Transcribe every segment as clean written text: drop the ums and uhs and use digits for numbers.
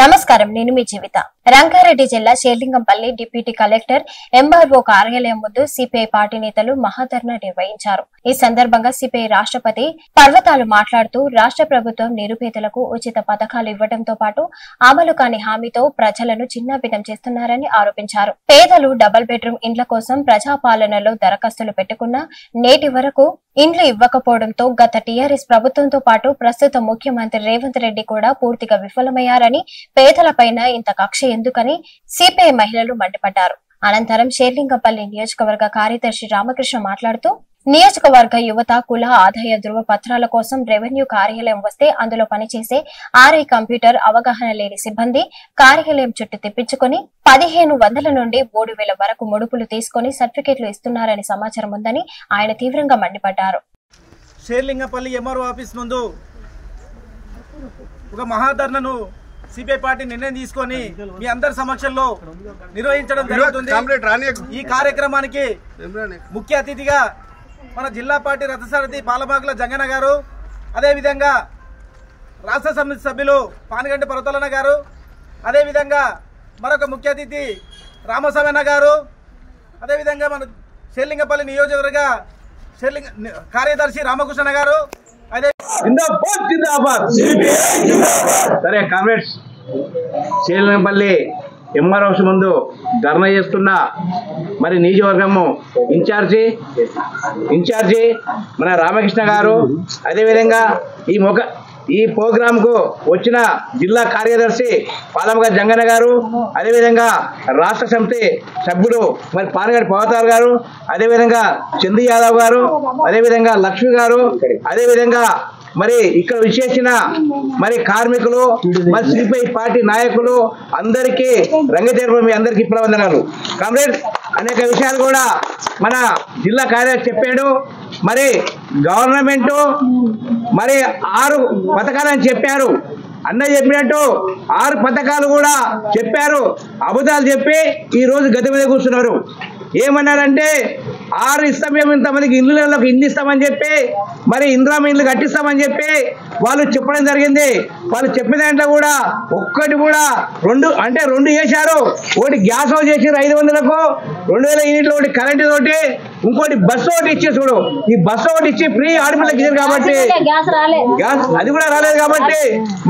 నమస్కారం, నేను మీ జీవిత. రంగారెడ్డి జిల్లా షేర్లింగంపల్లి డిప్యూటీ కలెక్టర్ ఎంఆర్ఓ కార్యాలయం ముందు సిపిఐ పార్టీ నేతలు మహాధర్నా నిర్వహించారు. ఈ సందర్భంగా సిపిఐ రాష్ట్రపతి పర్వతాలు మాట్లాడుతూ రాష్ట్ర ప్రభుత్వం నిరుపేదలకు ఉచిత పథకాలు ఇవ్వడంతో పాటు అమలు కాని హామీతో ప్రజలను చిన్నాభిన్నం చేస్తున్నారని ఆరోపించారు. పేదలు డబుల్ బెడ్రూమ్ ఇండ్ల కోసం ప్రజాపాలనలో దరఖాస్తులు పెట్టుకున్నా నేటి వరకు ఇండ్లు ఇవ్వకపోవడంతో గత టీఆర్ఎస్ ప్రభుత్వంతో పాటు ప్రస్తుత ముఖ్యమంత్రి రేవంత్ రెడ్డి కూడా పూర్తిగా విఫలమయ్యారని, పేదలపైన ఇంత కక్ష ఎందుకని సిపిఐ మహిళలు మండిపడ్డారు. అనంతరం షేర్లింగంపల్లి నియోజకవర్గ కార్యదర్శి రామకృష్ణ మాట్లాడుతూ నియోజకవర్గ యువత కుల ఆదాయ ధృవ పత్రాల కోసం రెవెన్యూ కార్యాలయం వస్తే అందులో పనిచేసే ఆర్ఐ కంప్యూటర్ అవగాహన లేని సిబ్బంది కార్యాలయం చుట్టూ తిప్పించుకుని 1500 నుండి 3000 వరకు ముడుపులు తీసుకుని సర్టిఫికెట్లు ఇస్తున్నారని సమాచారం ఉందని ఆయన తీవ్రంగా మండిపడ్డారు. షేర్లింగంపల్లి ఎంఆర్ఓ ఆఫీస్ ముందు ఒక మహాధర్నాను సిపిఐ పార్టీ నిర్ణయం తీసుకొని మీ అందరి సమక్షంలో నిర్వహించడం జరుగుతుంది. ఈ కార్యక్రమానికి ముఖ్య అతిథిగా మన జిల్లా పార్టీ రథసారథి పాలమాకుల జంగన్న గారు, అదేవిధంగా రాష్ట్ర సమితి సభ్యులు పానగంటి పర్వతాలన్న గారు, అదేవిధంగా మరొక ముఖ్య అతిథి రామస్వామి గారు, అదేవిధంగా మన షేర్లింగంపల్లి నియోజకవర్గ కార్యదర్శి రామకృష్ణ గారు, అదే సరే కామ్రేడ్స్, షేర్లింగంపల్లి ఎంఆర్ హౌస్ ముందు ధర్నా చేస్తున్న మరి నియోజకవర్గము ఇన్ఛార్జి మన రామకృష్ణ గారు, అదేవిధంగా ఈ ప్రోగ్రామ్ కు వచ్చిన జిల్లా కార్యదర్శి పాలమగ జంగన్న గారు, అదేవిధంగా రాష్ట్ర సమితి సభ్యుడు మరి పానగంటి పర్వతాల్ గారు, అదేవిధంగా చందు యాదవ్ గారు, అదేవిధంగా లక్ష్మి గారు, అదేవిధంగా మరి ఇక్కడ విశేషణ మరి కార్మికులు, మరి సిపిఐ పార్టీ నాయకులు అందరికీ రంగతేర్పు మీ అందరికీ ఇప్పుడవందనాలు. కామ్రేడ్, అనేక విషయాలు కూడా మన జిల్లా కార్యదర్శి చెప్పాడు. మరి గవర్నమెంట్ మరి 6 పథకాలని చెప్పారు. అన్న చెప్పినట్టు 6 పథకాలు కూడా చెప్పారు. అబద్ధాలు చెప్పి ఈ రోజు గది మీద కూర్చున్నారు. ఏమన్నారంటే 6 ఇస్తాం, మేము ఇంతమందికి ఇల్లులకు ఇల్లు ఇస్తామని చెప్పి, మరి ఇందిరామ ఇల్లు కట్టిస్తామని చెప్పి వాళ్ళు చెప్పడం జరిగింది. వాళ్ళు చెప్పిన దాంట్లో కూడా ఒక్కటి కూడా 2 చేశారు. ఒకటి గ్యాస్ హౌస్ చేసారు 500కు, 2000 యూనిట్లు, ఒకటి కరెంటు తోటి, ఇంకోటి బస్సు ఒకటి ఇచ్చి చూడు. ఈ బస్సు ఒకటి ఇచ్చి ఫ్రీ ఆడపిల్లకి ఇచ్చారు కాబట్టి గ్యాస్ అది కూడా రాలేదు కాబట్టి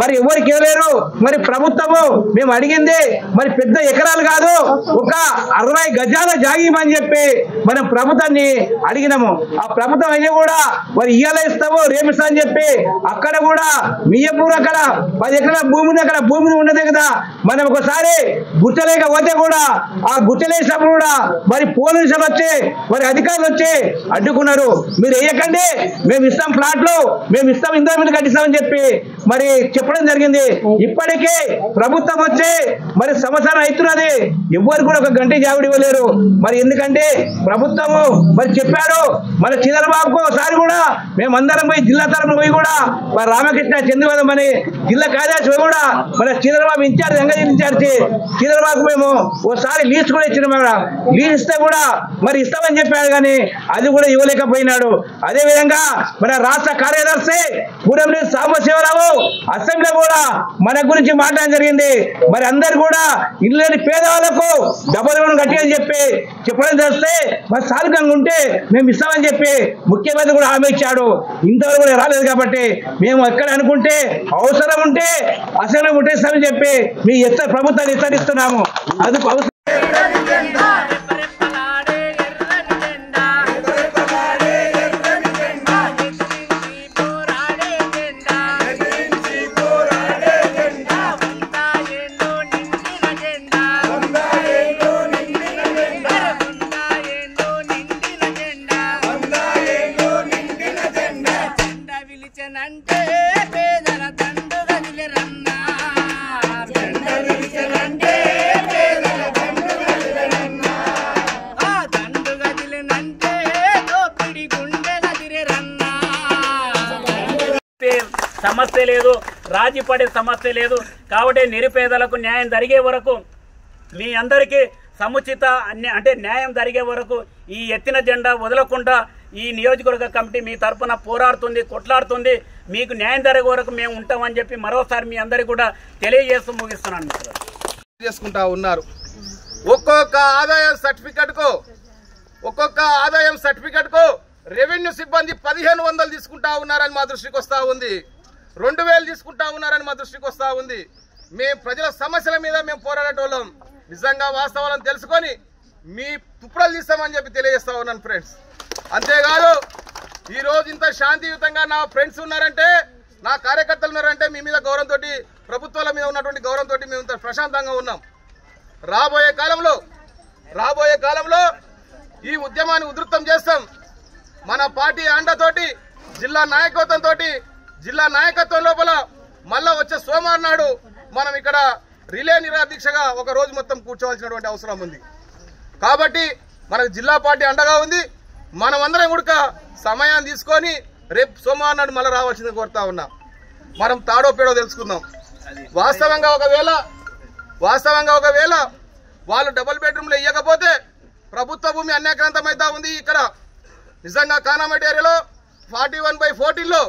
మరి ఎవరికి ఇవ్వలేరు. మరి ప్రభుత్వము మేము అడిగింది మరి పెద్ద ఎకరాలు కాదు, ఒక 60 గజాల జాగీమని చెప్పి మనం ప్రభుత్వాన్ని అడిగినాము. ఆ ప్రభుత్వం అయినా కూడా మరి ఇయ్యాల ఇస్తాము రేపు ఇస్తా అని చెప్పి అక్కడ కూడా మియ్యపూర్ అక్కడ 10 ఎకరాల భూమి ఉంది. అక్కడ భూమి ఉన్నదే కదా, మనం ఒకసారి గుర్తలేకపోతే కూడా ఆ గుర్తలేసినప్పుడు కూడా మరి పోలీసులు వచ్చి మరి అధికారులు వచ్చి అడ్డుకున్నారు. మీరు వేయకండి, మేము ఇస్తాం ప్లాట్లు, మేము ఇస్తాం ఇందిరా ఇల్లు కట్టిస్తామని చెప్పి మరి చెప్పడం జరిగింది. ఇప్పటికే ప్రభుత్వం వచ్చి మరి సంవత్సరం అవుతున్నది, ఎవ్వరు కూడా ఒక గంట జాబిడి ఇవ్వలేరు. మరి ఎందుకంటే ప్రభుత్వము మరి చెప్పాడు. మన చంద్రబాబుకు ఒకసారి కూడా మేమందరం పోయి జిల్లా తరఫున పోయి కూడా మరి రామకృష్ణ చంద్రబాబు అని జిల్లా కార్యదర్శి పోయి కూడా మన చంద్రబాబు ఇన్ఛార్జ్ రంగారెడ్డి ఇన్ఛార్జి చంద్రబాబు మేము ఒకసారి లీజ్ కూడా ఇచ్చినాం. లీజ్ ఇస్తే కూడా మరి ఇస్తామని చెప్పాడు కానీ అది కూడా ఇవ్వలేకపోయినాడు. అదేవిధంగా మన రాష్ట్ర కార్యదర్శి కూడంరెడ్డి సాంబశివరావు అసెంబ్లీ కూడా మన గురించి మాట్లాడడం జరిగింది. మరి అందరు కూడా ఇల్లు లేని పేదవాళ్లకు డబుల్ బెడ్రూమ్ కట్టి అని చెప్పి చెప్పడం చేస్తే మరి సాధకంగా ఉంటే మేము ఇస్తామని చెప్పి ముఖ్యమంత్రి కూడా హామీ ఇచ్చాడు. ఇంతవరకు కూడా రాలేదు కాబట్టి మేము ఎక్కడ అనుకుంటే అవసరం ఉంటే అసలు ఉంటే ఇస్తామని చెప్పి మీ ప్రభుత్వాన్ని హెచ్చరిస్తున్నాము. అది అవసరం సమస్య లేదు, రాజీ పడే సమస్య లేదు. కాబట్టి నిరుపేదలకు న్యాయం జరిగే వరకు మీ అందరికీ సముచిత న్యాయం జరిగే వరకు ఈ ఎత్తిన జెండా వదలకుండా ఈ నియోజకవర్గ కమిటీ మీ తరఫున పోరాడుతుంది, కొట్లాడుతుంది. మీకు న్యాయం జరిగే వరకు మేము ఉంటామని చెప్పి మరోసారి మీ అందరికీ కూడా తెలియజేస్తూ ముగిస్తున్నాను. చేసుకుంటా ఉన్నారు. ఒక్కొక్క ఆదాయం సర్టిఫికెట్ కు రెవెన్యూ సిబ్బంది 1500 తీసుకుంటా ఉన్నారని మా దృష్టికి వస్తా ఉంది. 2000 తీసుకుంటా ఉన్నారని మా దృష్టికి వస్తా ఉంది. మేము ప్రజల సమస్యల మీద మేము పోరాడేటోళ్ళం. నిజంగా వాస్తవాలను తెలుసుకొని మీ తుప్పుడలు తీస్తామని చెప్పి తెలియజేస్తా ఉన్నాను ఫ్రెండ్స్. అంతేకాదు ఈరోజు ఇంత శాంతియుతంగా నా ఫ్రెండ్స్ ఉన్నారంటే, నా కార్యకర్తలు ఉన్నారంటే మీ మీద గౌరవంతో, ప్రభుత్వాల మీద ఉన్నటువంటి గౌరవంతో మేము ఇంత ప్రశాంతంగా ఉన్నాం. రాబోయే కాలంలో ఈ ఉద్యమాన్ని ఉధృతం చేస్తాం. మన పార్టీ అండతోటి, జిల్లా నాయకత్వం లోపల మళ్ళా వచ్చే సోమవారం నాడు మనం ఇక్కడ రిలే నిరాదీక్షగా ఒక రోజు మొత్తం కూర్చోవాల్సినటువంటి అవసరం ఉంది. కాబట్టి మనకు జిల్లా పార్టీ అండగా ఉంది. మనమందరం కూడా సమయాన్ని తీసుకొని రేపు సోమవారం నాడు మళ్ళీ రావాల్సింది కోరుతా ఉన్నా. మనం తాడో పేడో తెలుసుకుందాం. వాస్తవంగా ఒకవేళ వాళ్ళు డబుల్ బెడ్రూమ్లు ఇవ్వకపోతే ప్రభుత్వ భూమి అన్యాక్రాంతమైతా ఉంది. ఇక్కడ నిజంగా కానామెట్ ఏరియాలో 41/14లో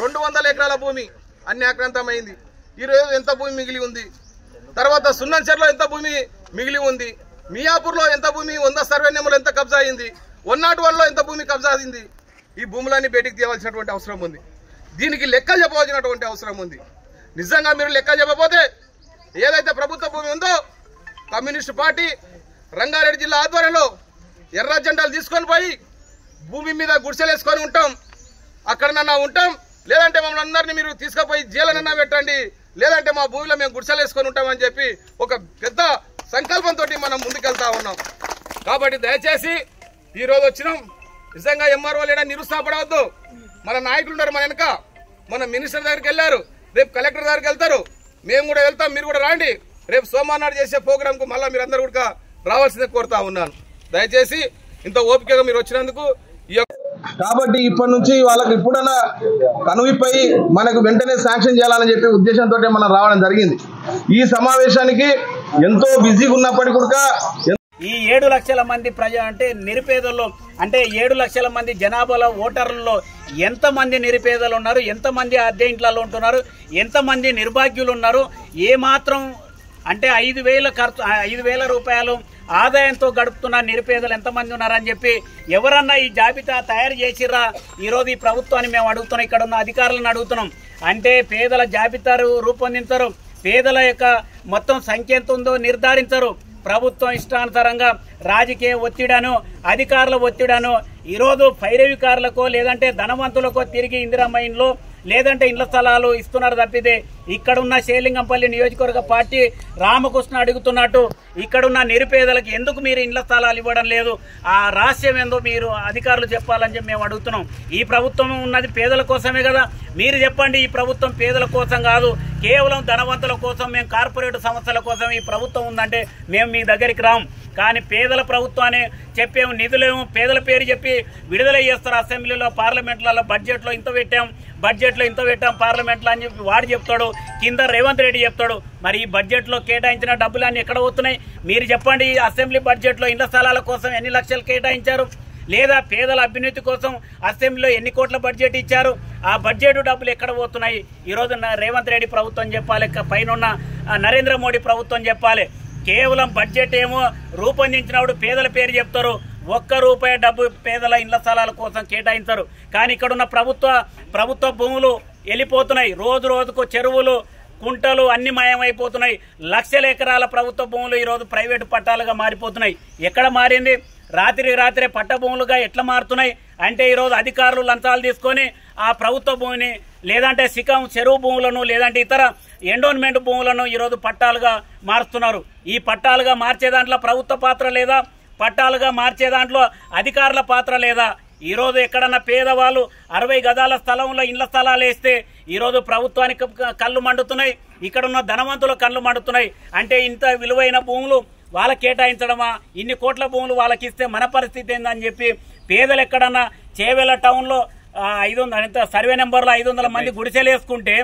200 ఎకరాల భూమి అన్యాక్రాంతమైంది. ఈరోజు ఎంత భూమి మిగిలి ఉంది? తర్వాత సున్నంచెర్లో ఎంత భూమి మిగిలి ఉంది? మియాపూర్లో ఎంత భూమి 100 సర్వే నెంబర్లు ఎంత కబ్జా అయింది? 101లో ఎంత భూమి కబ్జా అయింది? ఈ భూములన్నీ బయటికి తేవాల్సినటువంటి అవసరం ఉంది. దీనికి లెక్కలు చెప్పవలసినటువంటి అవసరం ఉంది. నిజంగా మీరు లెక్కలు చెప్పకపోతే ఏదైతే ప్రభుత్వ భూమి ఉందో కమ్యూనిస్టు పార్టీ రంగారెడ్డి జిల్లా ఆధ్వర్యంలో ఎర్ర జెండాలు తీసుకొని పోయి భూమి మీద గుడిసెలేసుకొని ఉంటాం. అక్కడనన్నా ఉంటాం, లేదంటే మమ్మల్ని అందరినీ మీరు తీసుకుపోయి జైలనన్నా పెట్టండి, లేదంటే మా భూమిలో మేము గుడిసెలేసుకొని ఉంటామని చెప్పి ఒక పెద్ద సంకల్పంతో మనం ముందుకెళ్తా ఉన్నాం. కాబట్టి దయచేసి ఈరోజు వచ్చినాం. నిజంగా ఎంఆర్ఓ లేడా నిరుత్సాహపడవద్దు. మన నాయకులు ఉన్నారు మన వెనక. మన మినిస్టర్ దగ్గరికి వెళ్ళారు, రేపు కలెక్టర్ దగ్గరికి వెళ్తారు, మేము కూడా వెళ్తాం, మీరు కూడా రాండి. రేపు సోమవారం నాడు చేసే ప్రోగ్రామ్ కు మళ్ళీ మీరందరూ కూడా రావాల్సిందే కోరుతా ఉన్నాను. దయచేసి ఇంత ఓపికగా మీరు వచ్చినందుకు. కాబట్టి ఇప్పటి నుంచి వాళ్ళకి ఇప్పుడన్నా కనువిపై మనకు వెంటనే శాంక్షన్ చేయాలని చెప్పి ఉద్దేశంతో మనం రావడం జరిగింది. ఈ సమావేశానికి ఎంతో బిజీగా ఉన్నప్పటికీ కూడా ఈ 7 లక్షల మంది అంటే నిరుపేదల్లో, అంటే 7 లక్షల మంది జనాభాలో ఓటర్లలో ఎంతమంది నిరుపేదలు ఉన్నారు, ఎంతమంది అద్దె ఇంట్లలో ఉంటున్నారు, ఎంతమంది నిర్భాగ్యులు ఉన్నారు, ఏమాత్రం అంటే 5,000 రూపాయలు ఆదాయంతో గడుపుతున్న నిరుపేదలు ఎంతమంది ఉన్నారని చెప్పి ఎవరన్నా ఈ జాబితా తయారు చేసిర్రా? ఈరోజు ఈ ప్రభుత్వాన్ని మేము అడుగుతున్నాం, ఇక్కడ ఉన్న అధికారులను అడుగుతున్నాం. అంటే పేదల జాబితా రూపొందించరు, పేదల యొక్క మొత్తం సంఖ్య ఎంత ఉందో నిర్ధారించరు. ప్రభుత్వం ఇష్టానుసారంగా రాజకీయ ఒత్తిడను, అధికారుల ఒత్తిడను ఈరోజు పైరవికారులకో లేదంటే ధనవంతులకో తిరిగి ఇందిరమ్మ ఇండ్లు లేదంటే ఇండ్ల స్థలాలు ఇస్తున్నారు తప్పితే ఇక్కడున్న షేర్లింగంపల్లి నియోజకవర్గ పార్టీ రామకృష్ణ అడుగుతున్నట్టు ఇక్కడున్న నిరుపేదలకు ఎందుకు మీరు ఇండ్ల స్థలాలు ఇవ్వడం లేదు? ఆ రహస్యం ఏందో మీరు అధికారులు చెప్పాలని చెప్పి మేము అడుగుతున్నాం. ఈ ప్రభుత్వం ఉన్నది పేదల కోసమే కదా, మీరు చెప్పండి. ఈ ప్రభుత్వం పేదల కోసం కాదు, కేవలం ధనవంతుల కోసం, మేము కార్పొరేట్ సంస్థల కోసం ఈ ప్రభుత్వం ఉందంటే మేము మీ దగ్గరికి రాం. కానీ పేదల ప్రభుత్వాన్ని చెప్పేము, నిధులేమో పేదల పేరు చెప్పి విడుదల చేస్తారు. అసెంబ్లీలో, పార్లమెంట్లలో బడ్జెట్లో ఇంత పెట్టాం, పార్లమెంట్లో అని చెప్పి వాడు చెప్తాడు, కింద రేవంత్ రెడ్డి చెప్తాడు. మరి ఈ బడ్జెట్లో కేటాయించిన డబ్బులన్నీ ఎక్కడ పోతున్నాయి? మీరు చెప్పండి. ఈ అసెంబ్లీ బడ్జెట్లో ఇండ్ల స్థలాల కోసం ఎన్ని లక్షలు కేటాయించారు? లేదా పేదల అభ్యున్నతి కోసం అసెంబ్లీలో ఎన్ని కోట్ల బడ్జెట్ ఇచ్చారు? ఆ బడ్జెట్ డబ్బులు ఎక్కడ పోతున్నాయి? ఈరోజు రేవంత్ రెడ్డి ప్రభుత్వం చెప్పాలి, పైన నరేంద్ర మోడీ ప్రభుత్వం చెప్పాలి. కేవలం బడ్జెట్ ఏమో రూపొందించినప్పుడు పేదల పేరు చెప్తారు, ₹1 డబ్బు పేదల ఇండ్ల స్థలాల కోసం కేటాయించరు. కానీ ఇక్కడున్న ప్రభుత్వ భూములు వెళ్ళిపోతున్నాయి. రోజు రోజుకు చెరువులు, కుంటలు అన్ని మాయమైపోతున్నాయి. లక్షల ఎకరాల ప్రభుత్వ భూములు ఈరోజు ప్రైవేటు పట్టాలుగా మారిపోతున్నాయి. ఎక్కడ మారింది? రాత్రి పట్ట భూములుగా ఎట్లా మారుతున్నాయి అంటే ఈరోజు అధికారులు లంచాలు తీసుకొని ఆ ప్రభుత్వ భూమిని లేదంటే చెరువు భూములను లేదంటే ఇతర ఎండోన్మెంట్ భూములను ఈరోజు పట్టాలుగా మారుస్తున్నారు. ఈ పట్టాలుగా మార్చే దాంట్లో ప్రభుత్వ పాత్ర లేదా? పట్టాలుగా మార్చే దాంట్లో అధికారుల పాత్ర లేదా? ఈరోజు ఎక్కడన్నా పేదవాళ్ళు 60 గజాల స్థలంలో ఇండ్ల స్థలాలు వేస్తే ఈరోజు ప్రభుత్వానికి కళ్ళు మండుతున్నాయి, ఇక్కడున్న ధనవంతుల కళ్ళు మండుతున్నాయి. అంటే ఇంత విలువైన భూములు వాళ్ళకి కేటాయించడమా? ఇన్ని కోట్ల భూములు వాళ్ళకి ఇస్తే మన పరిస్థితి ఏందని చెప్పి పేదలు ఎక్కడన్నా చేవెళ్ళ టౌన్లో 500 సర్వే నెంబర్లో 500 మంది గుడిసెలు వేసుకుంటే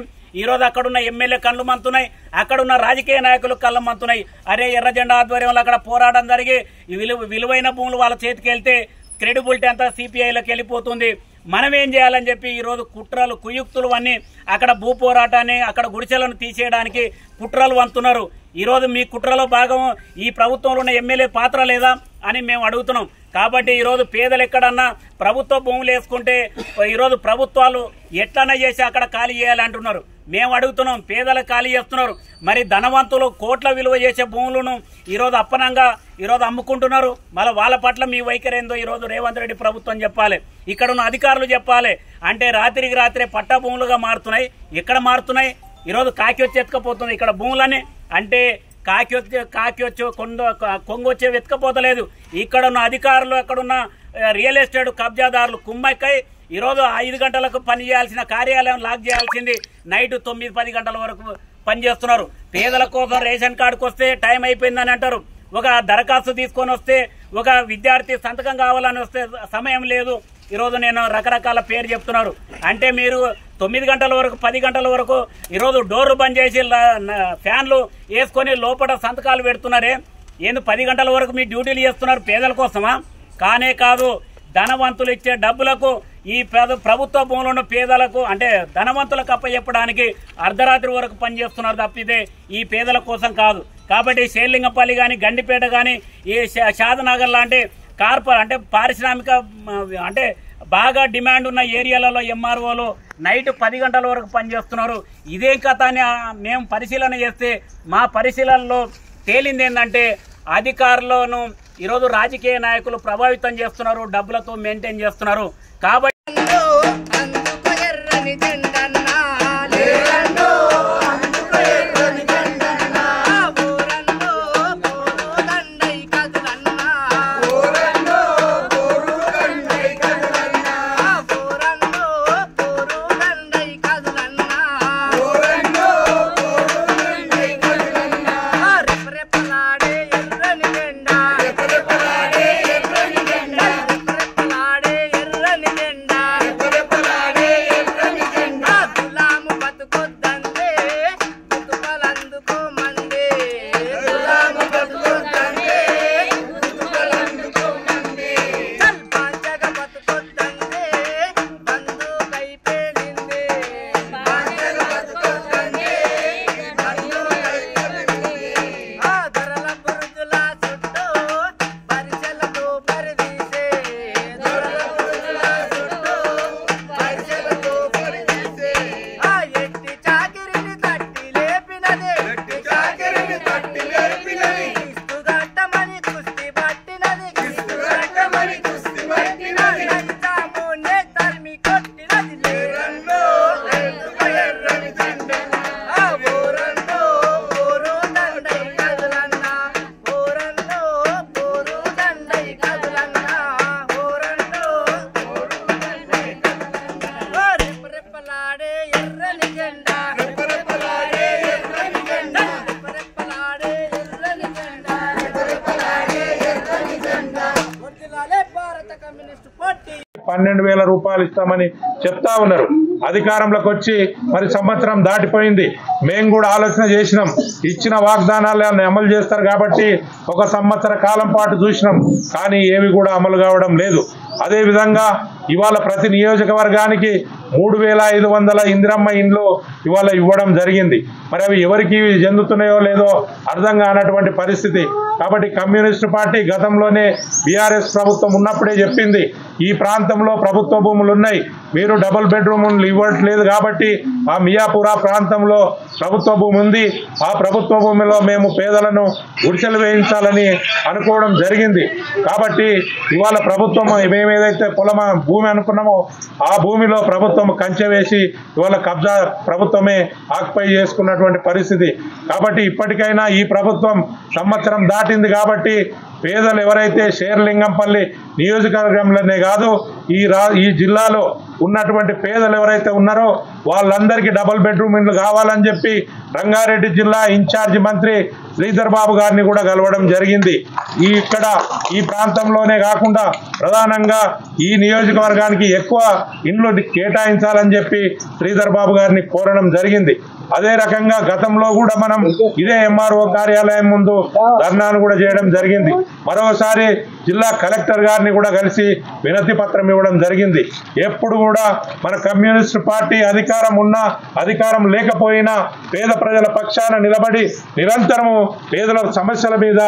ఈరోజు అక్కడున్న ఎమ్మెల్యే కళ్ళు మంతున్నాయి, అక్కడున్న రాజకీయ నాయకులు కళ్ళు మంతున్నాయి. అరే ఎర్ర జెండా ఆధ్వర్యంలో అక్కడ పోరాటం జరిగి విలువైన భూములు వాళ్ళ చేతికి వెళ్తే క్రెడిబిలిటీ అంతా సిపిఐలకు వెళ్ళిపోతుంది. మనం ఏం చేయాలని చెప్పి ఈరోజు కుట్రలు కుయుక్తులు అన్నీ అక్కడ భూ పోరాటాన్ని అక్కడ గుడిసెలను తీసేయడానికి కుట్రలు వంతున్నారు. ఈరోజు మీ కుట్రలో భాగం ఈ ప్రభుత్వంలో ఉన్న ఎమ్మెల్యే పాత్ర లేదా అని మేము అడుగుతున్నాం. కాబట్టి ఈరోజు పేదలు ఎక్కడన్నా ప్రభుత్వ భూములు వేసుకుంటే ఈరోజు ప్రభుత్వాలు ఎట్లన్నా చేసి అక్కడ ఖాళీ చేయాలంటున్నారు. మేము అడుగుతున్నాం, పేదలకు ఖాళీ చేస్తున్నారు. మరి ధనవంతులు కోట్ల విలువ చేసే భూములను ఈరోజు అప్పనంగా ఈరోజు అమ్ముకుంటున్నారు. మళ్ళీ వాళ్ళ పట్ల మీ వైఖరి ఏందో ఈరోజు రేవంత్ రెడ్డి ప్రభుత్వం చెప్పాలి, ఇక్కడ ఉన్న అధికారులు చెప్పాలి. అంటే రాత్రికి రాత్రే పట్టా భూములుగా మారుతున్నాయి. ఎక్కడ మారుతున్నాయి? ఈరోజు కాకి వచ్చి ఎత్తుకపోతుంది ఇక్కడ భూములని. అంటే కాకి వచ్చి కొంగు వచ్చే వెతకపోతలేదు. ఇక్కడున్న అధికారులు అక్కడున్న రియల్ ఎస్టేట్ కబ్జాదారులు కుమ్మక్కై ఈరోజు 5 గంటలకు పని చేయాల్సిన కార్యాలయం లాక్ చేయాల్సింది నైట్ 9-10 గంటల వరకు పనిచేస్తున్నారు. పేదల కోసం రేషన్ కార్డుకు వస్తే టైం అయిపోయిందని అంటారు. ఒక దరఖాస్తు తీసుకొని వస్తే ఒక విద్యార్థి సంతకం కావాలని వస్తే సమయం లేదు. ఈరోజు నేను రకరకాల పేరు చెప్తున్నారు. అంటే మీరు 9 గంటల వరకు 10 గంటల వరకు ఈరోజు డోర్లు బంద్ చేసి ఫ్యాన్లు వేసుకొని లోపల సంతకాలు పెడుతున్నారే. ఏంది 10 గంటల వరకు మీ డ్యూటీలు చేస్తున్నారు పేదల కోసమా? కానే కాదు, ధనవంతులు ఇచ్చే డబ్బులకు ఈ ప్రభుత్వ భూములు ఉన్న పేదలకు అంటే ధనవంతులకు అప్పచెప్పడానికి అర్ధరాత్రి వరకు పనిచేస్తున్నారు తప్పితే ఈ పేదల కోసం కాదు. కాబట్టి షేర్లింగంపల్లి కానీ గండిపేట కానీ ఈ షాదనగర్ లాంటి అంటే పారిశ్రామిక అంటే బాగా డిమాండ్ ఉన్న ఏరియాలలో ఎంఆర్ఓలు నైట్ 10 గంటల వరకు పనిచేస్తున్నారు. ఇదేం కథ అని మేము పరిశీలన చేస్తే మా పరిశీలనలో తేలింది ఏంటంటే అధికారులను ఈరోజు రాజకీయ నాయకులు ప్రభావితం చేస్తున్నారు, డబ్బులతో మెయింటైన్ చేస్తున్నారు. కాబట్టి రూపాయలు ఇస్తామని చెప్తా ఉన్నారు. అధికారంలోకి వచ్చి మరి సంవత్సరం దాటిపోయింది. మేము కూడా ఆలోచన చేసినాం, ఇచ్చిన వాగ్దానాలను అమలు చేస్తారు కాబట్టి 1 సంవత్సర కాలం పాటు చూసినాం, కానీ ఏవి కూడా అమలు కావడం లేదు. అదేవిధంగా ఇవాళ ప్రతి నియోజకవర్గానికి 3500 ఇందిరమ్మ ఇండ్లు ఇవాళ ఇవ్వడం జరిగింది. మరి అవి ఎవరికి చెందుతున్నాయో లేదో అర్థం కానటువంటి పరిస్థితి. కాబట్టి కమ్యూనిస్టు పార్టీ గతంలోనే బీఆర్ఎస్ ప్రభుత్వం ఉన్నప్పుడే చెప్పింది, ఈ ప్రాంతంలో ప్రభుత్వ భూములు ఉన్నాయి, మీరు డబుల్ బెడ్రూమ్లు ఇవ్వట్లేదు కాబట్టి ఆ మియాపురా ప్రాంతంలో ప్రభుత్వ భూమి ఉంది, ఆ ప్రభుత్వ భూమిలో మేము పేదలను గుడిసెలు వేయించాలని అనుకోవడం జరిగింది. కాబట్టి ఇవాళ ప్రభుత్వం మేమేదైతే భూమి అనుకున్నామో ఆ భూమిలో ప్రభుత్వం కంచె వేసి ఇవాళ కబ్జా ప్రభుత్వమే ఆక్యుపై చేసుకున్నటువంటి పరిస్థితి. కాబట్టి ఇప్పటికైనా ఈ ప్రభుత్వం సంవత్సరం దాటింది కాబట్టి పేదలు ఎవరైతే షేర్లింగంపల్లి నియోజకవర్గంలోనే కాదు ఈ జిల్లాలో ఉన్నటువంటి పేదలు ఎవరైతే ఉన్నారో వాళ్ళందరికీ డబుల్ బెడ్రూమ్ ఇండ్లు కావాలని చెప్పి రంగారెడ్డి జిల్లా ఇన్ఛార్జి మంత్రి శ్రీధర్ బాబు గారిని కూడా కలవడం జరిగింది. ఇక్కడ ఈ ప్రాంతంలోనే కాకుండా ప్రధానంగా ఈ నియోజకవర్గానికి ఎక్కువ ఇండ్లు కేటాయించాలని చెప్పి శ్రీధర్ బాబు గారిని కోరడం జరిగింది. అదే రకంగా గతంలో కూడా మనం ఇదే ఎంఆర్ఓ కార్యాలయం ముందు ధర్నాను కూడా చేయడం జరిగింది. మరోసారి జిల్లా కలెక్టర్ గారిని కూడా కలిసి వినతి పత్రం ఇవ్వడం జరిగింది. ఎప్పుడు కూడా మన కమ్యూనిస్ట్ పార్టీ అధికారం ఉన్నా అధికారం లేకపోయినా పేద ప్రజల పక్షాన నిలబడి నిరంతరము పేదల సమస్యల మీద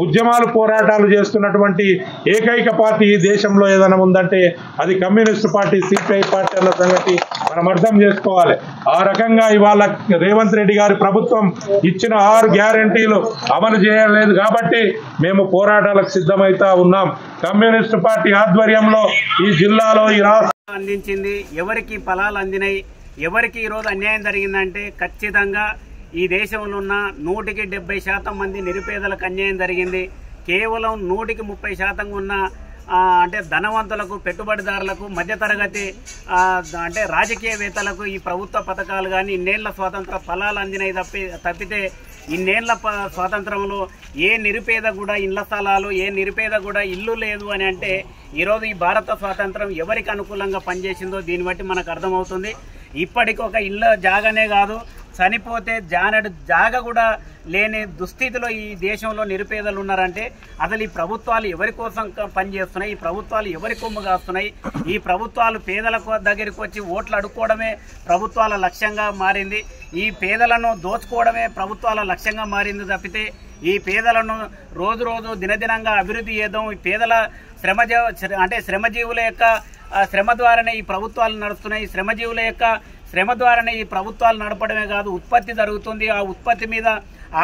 ఉద్యమాలు పోరాటాలు చేస్తున్నటువంటి ఏకైక పార్టీ ఈ దేశంలో ఏదైనా ఉందంటే అది కమ్యూనిస్ట్ పార్టీ సిపిఐ పార్టీ అన్న సంగతి మనం అర్థం చేసుకోవాలి. ఆ రకంగా ఇవాళ రేవంత్ రెడ్డి గారి ప్రభుత్వం ఇచ్చిన 6 గ్యారెంటీలు అమలు చేయలేదు కాబట్టి మేము పోరాటాలకు సిద్ధమైతా ఉన్నాం. కమ్యూనిస్ట్ పార్టీ ఆధ్వర్యంలో ఈ జిల్లాలో ఈ రాష్ట్రం అందించింది. ఎవరికి ఫలాలు అందినాయి, ఎవరికి ఈరోజు అన్యాయం జరిగిందంటే ఖచ్చితంగా ఈ దేశంలో ఉన్న 170% మంది నిరుపేదలకు అన్యాయం జరిగింది. కేవలం 130% ఉన్న అంటే ధనవంతులకు, పెట్టుబడిదారులకు, మధ్యతరగతి అంటే రాజకీయవేత్తలకు ఈ ప్రభుత్వ పథకాలు కానీ ఇన్నేళ్ల స్వాతంత్ర ఫలాలు అందినాయి తప్పితే ఇన్నేళ్ల స్వాతంత్రంలో ఏ నిరుపేద కూడా ఇళ్ల స్థలాలు, ఏ నిరుపేద కూడా ఇల్లు లేదు అని అంటే ఈరోజు ఈ భారత స్వాతంత్రం ఎవరికి అనుకూలంగా పనిచేసిందో దీన్ని బట్టి మనకు అర్థమవుతుంది. ఇప్పటికి ఒక ఇళ్ళ జాగానే కాదు, చనిపోతే జానడు జాగ కూడా లేని దుస్థితిలో ఈ దేశంలో నిరుపేదలు ఉన్నారంటే అసలు ఈ ప్రభుత్వాలు ఎవరి కోసం పనిచేస్తున్నాయి, ఈ ప్రభుత్వాలు ఎవరి కొమ్ము కాస్తున్నాయి, ఈ ప్రభుత్వాలు పేదల దగ్గరికి వచ్చి ఓట్లు అడుక్కోవడమే ప్రభుత్వాల లక్ష్యంగా మారింది, ఈ పేదలను దోచుకోవడమే ప్రభుత్వాల లక్ష్యంగా మారింది తప్పితే ఈ పేదలను రోజు రోజు దినదినంగా అభివృద్ధి చేద్దాం, ఈ పేదల శ్రమజీవుల యొక్క శ్రమ ద్వారానే ఈ ప్రభుత్వాలు నడుస్తున్నాయి, శ్రమజీవుల యొక్క శ్రమ ద్వారానే ఈ ప్రభుత్వాలు నడపడమే కాదు ఉత్పత్తి జరుగుతుంది, ఆ ఉత్పత్తి మీద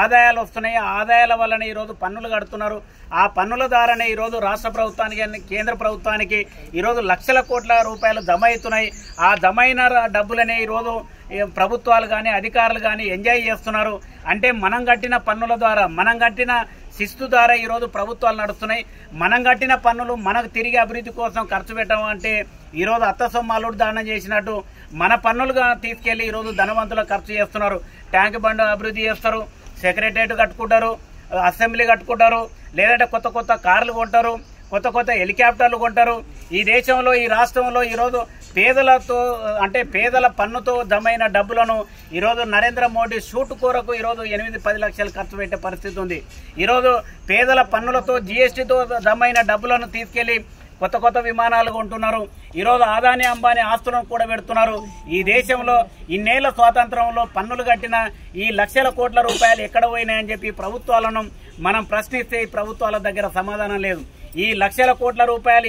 ఆదాయాలు వస్తున్నాయి, ఆ ఆదాయాల వల్లనే ఈరోజు పన్నులు కడుతున్నారు, ఆ పన్నుల ద్వారానే ఈరోజు రాష్ట్ర ప్రభుత్వానికి కేంద్ర ప్రభుత్వానికి ఈరోజు లక్షల కోట్ల రూపాయలు జమ అవుతున్నాయి. ఆ జమ అయిన డబ్బులనే ఈరోజు ప్రభుత్వాలు కానీ అధికారులు కానీ ఎంజాయ్ చేస్తున్నారు. అంటే మనం కట్టిన పన్నుల ద్వారా, మనం కట్టిన శిస్తు ద్వారా ఈరోజు ప్రభుత్వాలు నడుస్తున్నాయి. మనం కట్టిన పన్నులు మనకు తిరిగి అభివృద్ధి కోసం ఖర్చు పెట్టడం అంటే ఈరోజు అత్త సొమ్ము అల్లుడు దానం చేసినట్టు మన పన్నులుగా తీసుకెళ్లి ఈరోజు ధనవంతులకు ఖర్చు చేస్తున్నారు. ట్యాంక్ బండ్ అభివృద్ధి చేస్తారు, సెక్రటరియట్ కట్టుకుంటారు, అసెంబ్లీ కట్టుకుంటారు, లేదంటే కొత్త కొత్త కార్లు కొంటారు, కొత్త కొత్త హెలికాప్టర్లు కొంటారు. ఈ దేశంలో ఈ రాష్ట్రంలో ఈరోజు పేదలతో అంటే పేదల పన్నుతో జమైన డబ్బులను ఈరోజు నరేంద్ర మోడీ షూట్ కూరకు ఈరోజు 8-10 లక్షలు ఖర్చు పెట్టే పరిస్థితి ఉంది. ఈరోజు పేదల పన్నులతో జీఎస్టీతో జమైన డబ్బులను తీసుకెళ్లి కొత్త కొత్త విమానాలు కొంటున్నారు. ఈరోజు ఆదాని అంబానీ ఆస్తులను కూడా పెడుతున్నారు. ఈ దేశంలో ఇన్నేళ్ల స్వాతంత్రంలో పన్నులు కట్టిన ఈ లక్షల కోట్ల రూపాయలు ఎక్కడ పోయినాయని చెప్పి ప్రభుత్వాలను మనం ప్రశ్నిస్తే ఈ ప్రభుత్వాల దగ్గర సమాధానం లేదు. ఈ లక్షల కోట్ల రూపాయలు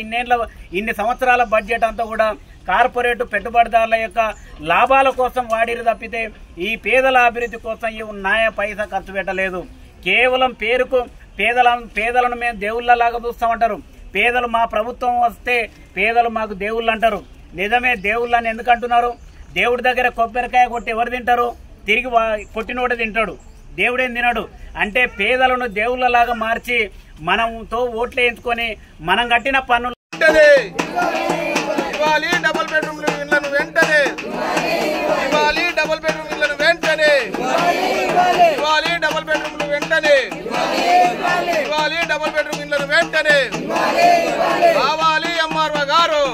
ఇన్ని సంవత్సరాల బడ్జెట్ అంతా కూడా కార్పొరేట్ పెట్టుబడిదారుల యొక్క లాభాల కోసం వాడిరు తప్పితే ఈ పేదల అభివృద్ధి కోసం ఈ నాయ పైసా ఖర్చు పెట్టలేదు. కేవలం పేరుకు పేదలను మేము దేవుళ్ళలాగా చూస్తామంటారు. పేదలు మా ప్రభుత్వం వస్తే పేదలు మాకు దేవుళ్ళు అంటారు. నిజమే దేవుళ్ళని ఎందుకు అంటున్నారు? దేవుడి దగ్గర కొబ్బరికాయ కొట్టి ఎవరు తింటారు? తిరిగి కొట్టినోడు తింటాడు, దేవుడేం తినడు. అంటే పేదలను దేవుళ్ళలాగా మార్చి మనంతో ఓట్లు వేయించుకొని మనం కట్టిన పన్నులు ఇవ్వాలి, డబుల్ బెడ్రూమ్ ఇళ్లను వెంటనే ఇవ్వాలి, డబుల్ బెడ్రూమ్ ఇళ్లను వెంటనే ఇవ్వాలి, డబుల్ బెడ్రూమ్లు వెంటనే ఇవ్వాలి, డబుల్ బెడ్రూమ్ ఇళ్లను వెంటనే రావాలి ఎంఆర్ఓ గారు,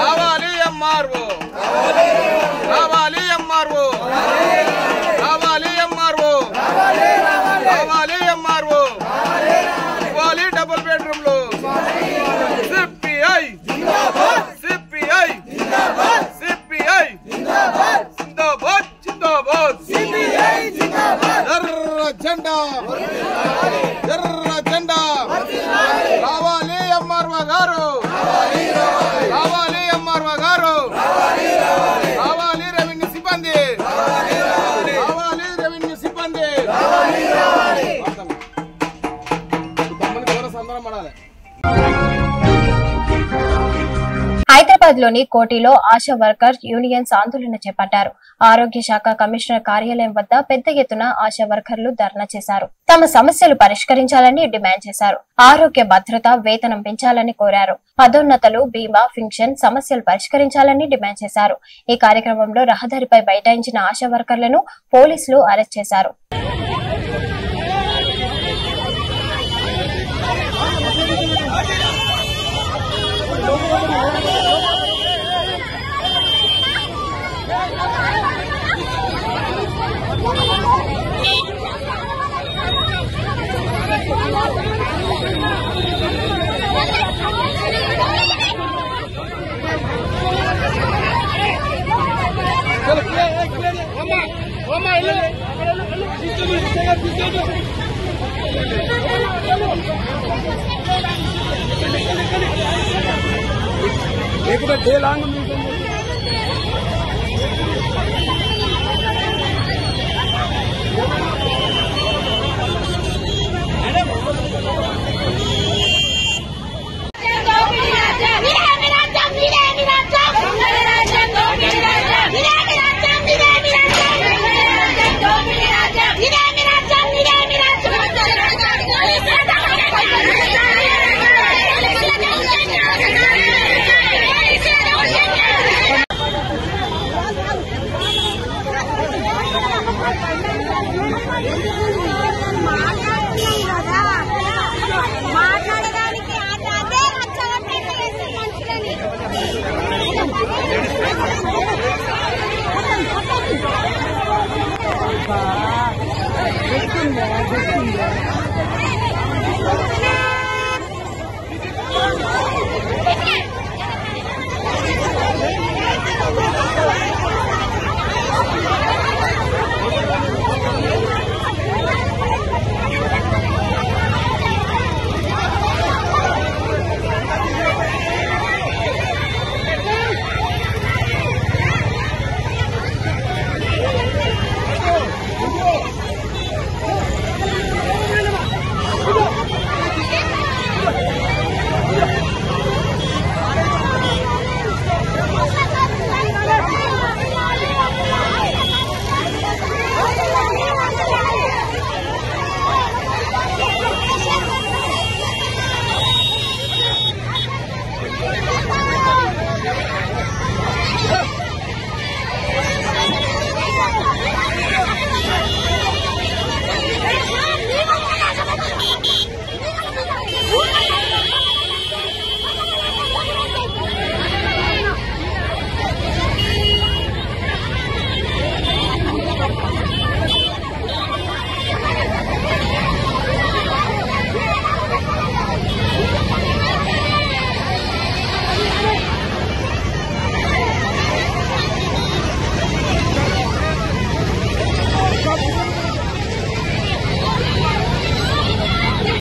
రావాలి ఎంఆర్ఓ, రావాలి ఎంఆర్ఓ, రావాలి ఎంఆర్ఓ, రావాలి ఎంఆర్ఓ, ఇవ్వాలి డబుల్ బెడ్రూమ్లు. సిపిఐ సిపిఐ సిపిఐ జిందాబాద్ జిందాబాద్ ఎర్ర జెండా ఎర్ర జెండా రావాలి ఎంఆర్ఓ గారు, రావాలి ఎంఆర్ఓ గారు, రావాలి రెవెన్యూ సిబ్బంది, రావాలి రెవెన్యూ సిబ్బంది. సంబరం పడాలి. హైదరాబాద్ లోని కోటిలో ఆశా వర్కర్ యూనియన్స్ ఆందోళన చేపట్టారు. ఆరోగ్య శాఖ కమిషనర్ కార్యాలయం వద్ద పెద్ద ఎత్తున ఆశా వర్కర్లు ధర్నా చేశారు. తమ సమస్యలు పరిష్కరించాలని డిమాండ్ చేశారు. ఆరోగ్య భద్రత, వేతనం పెంచాలని కోరారు. పదోన్నతలు, బీమా, పెన్షన్ సమస్యలు పరిష్కరించాలని డిమాండ్ చేశారు. ఈ కార్యక్రమంలో రహదారిపై బైఠాయించిన ఆశా వర్కర్లను పోలీసులు అరెస్ట్ చేశారు.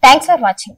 Thanks for watching.